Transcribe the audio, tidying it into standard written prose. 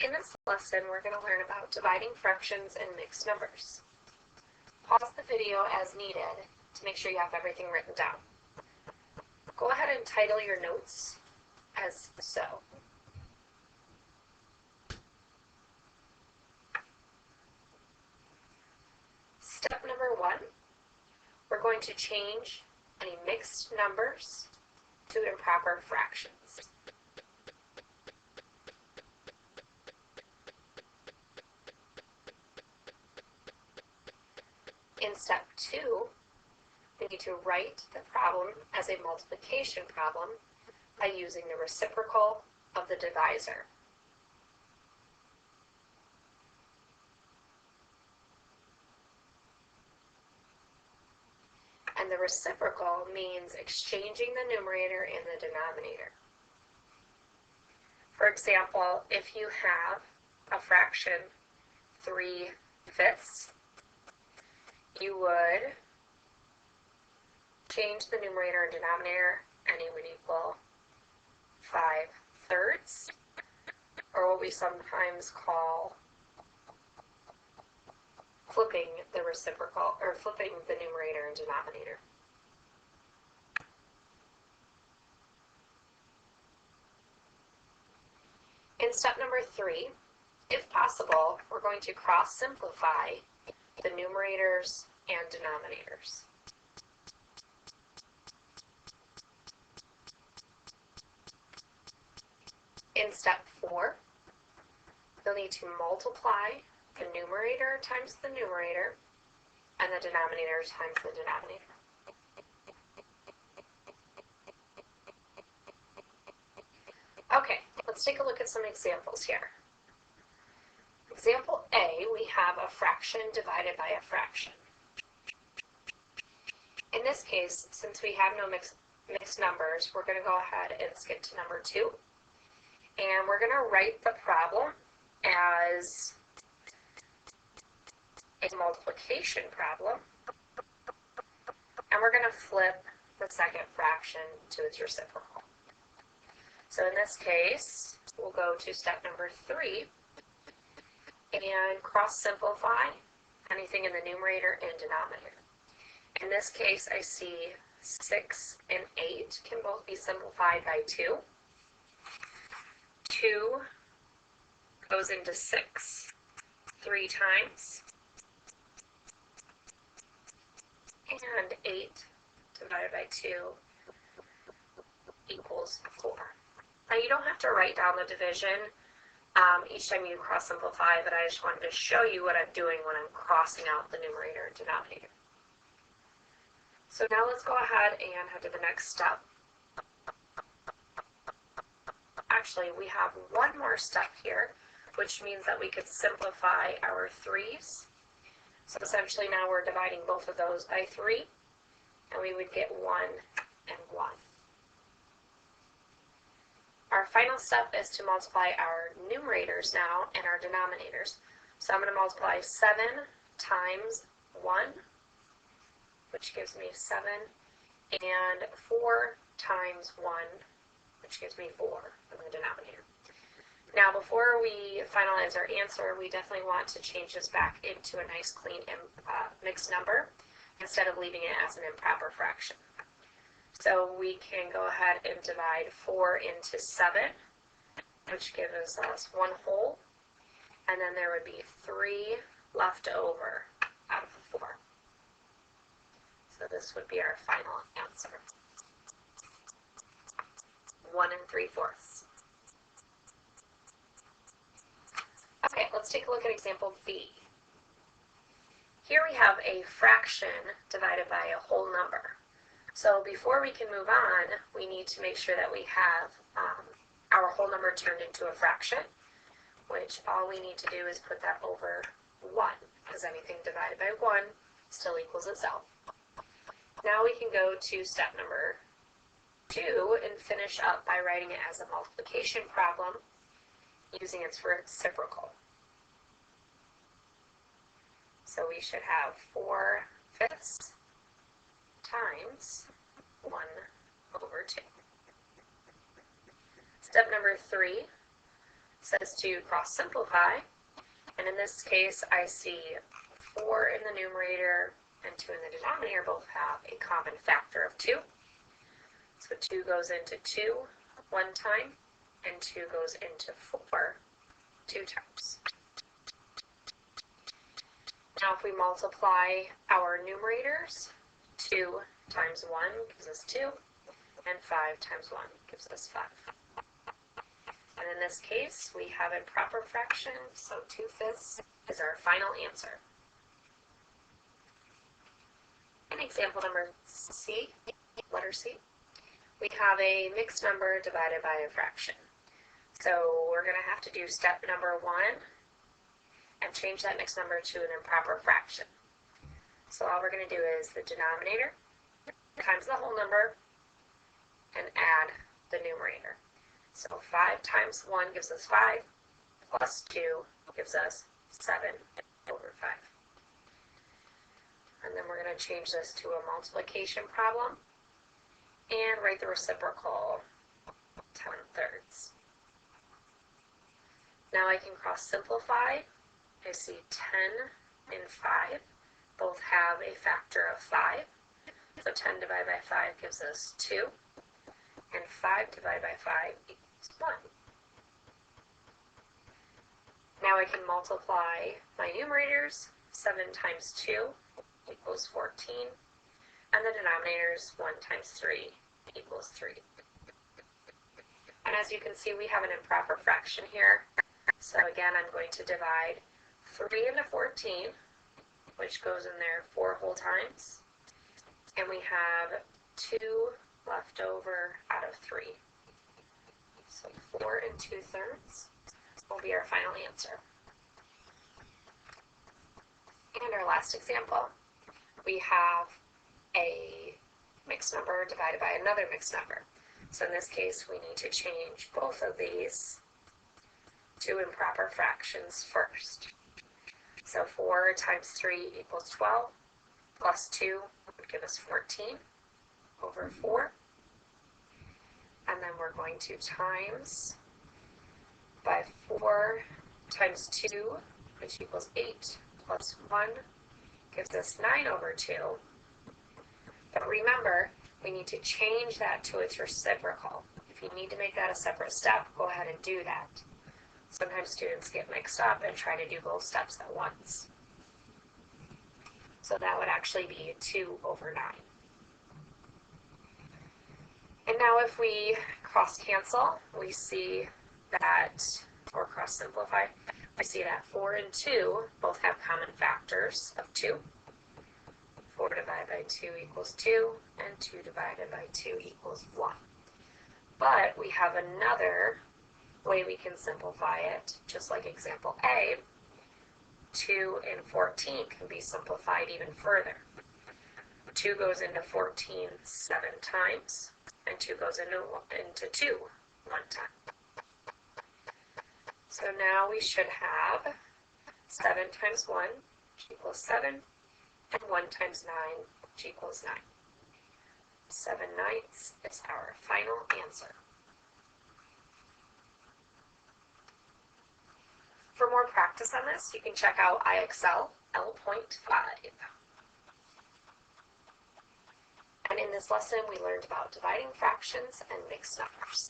In this lesson, we're going to learn about dividing fractions and mixed numbers. Pause the video as needed to make sure you have everything written down. Go ahead and title your notes as so. Step number 1, we're going to change any mixed numbers to improper fractions. In step 2, we need to write the problem as a multiplication problem by using the reciprocal of the divisor. And the reciprocal means exchanging the numerator and the denominator. For example, if you have a fraction 3/5, you would change the numerator and denominator, and it would equal 5/3, or what we sometimes call flipping the reciprocal, or flipping the numerator and denominator. In step number 3, if possible, we're going to cross-simplify the numerators and denominators. In step 4, you'll need to multiply the numerator times the numerator and the denominator times the denominator. Okay, let's take a look at some examples here. Example A, we have a fraction divided by a fraction. In this case, since we have no mixed numbers, we're going to go ahead and skip to number 2. And we're going to write the problem as a multiplication problem. And we're going to flip the second fraction to its reciprocal. So in this case, we'll go to step number 3 and cross-simplify anything in the numerator and denominator. In this case, I see 6 and 8 can both be simplified by 2. 2 goes into 6 3 times, and 8 divided by 2 equals 4. Now you don't have to write down the division each time you cross-simplify, but I just wanted to show you what I'm doing when I'm crossing out the numerator and denominator. So now let's go ahead and head to the next step. Actually, we have one more step here, which means that we could simplify our 3's. So essentially now we're dividing both of those by 3, and we would get 1 and 1. Our final step is to multiply our numerators now and our denominators. So I'm going to multiply 7 times 1, which gives me 7, and 4 times 1, which gives me 4 in the denominator. Now, before we finalize our answer, we definitely want to change this back into a nice, clean, mixed number instead of leaving it as an improper fraction. So we can go ahead and divide 4 into 7, which gives us 1 whole, and then there would be 3 left over out of the 4. So this would be our final answer. 1 3/4. Okay, let's take a look at example B. Here we have a fraction divided by a whole number. So before we can move on, we need to make sure that we have our whole number turned into a fraction, which all we need to do is put that over 1, because anything divided by 1 still equals itself. Now we can go to step number 2 and finish up by writing it as a multiplication problem using its reciprocal. So we should have 4/5 times 1/2. Step number 3, says to cross simplify, and in this case I see 4 in the numerator and 2 in the denominator both have a common factor of 2. So 2 goes into 2 one time, and 2 goes into 4 2 times. Now if we multiply our numerators, 2 times 1 gives us 2, and 5 times 1 gives us 5. And in this case, we have improper fraction, so 2/5 is our final answer. In example number C, letter C, we have a mixed number divided by a fraction. So we're going to have to do step number 1 and change that mixed number to an improper fraction. So all we're going to do is the denominator times the whole number and add the numerator. So 5 times 1 gives us 5, plus 2 gives us 7 over 5. And then we're going to change this to a multiplication problem and write the reciprocal 10/3. Now I can cross simplify. I see 10 and 5 both have a factor of 5. So 10 divided by 5 gives us 2, and 5 divided by 5 equals 1. Now I can multiply my numerators. 7 times 2 equals 14, and the denominators 1 times 3 equals 3. And as you can see, we have an improper fraction here. So again, I'm going to divide 3 into 14, which goes in there 4 whole times. And we have 2 left over out of 3. So 4 2/3 will be our final answer. And our last example, we have a mixed number divided by another mixed number. So in this case, we need to change both of these to improper fractions first. So 4 times 3 equals 12, plus 2 would give us 14 over 4. And then we're going to times by 4 times 2, which equals 8, plus 1 gives us 9 over 2. But remember, we need to change that to its reciprocal. If you need to make that a separate step, go ahead and do that. Sometimes students get mixed up and try to do both steps at once. So that would actually be 2 over 9. And now if we cross cancel, we see that, or cross simplify, we see that 4 and 2 both have common factors of 2. 4 divided by 2 equals 2, and 2 divided by 2 equals 1. But we have another way we can simplify it, just like example A. 2 and 14 can be simplified even further. 2 goes into 14 7 times, and 2 goes into 2 1 time. So now we should have 7 times 1, which equals 7, and 1 times 9, which equals 9. 7/9 is our final answer. For more practice on this, you can check out IXL L.5. And in this lesson, we learned about dividing fractions and mixed numbers.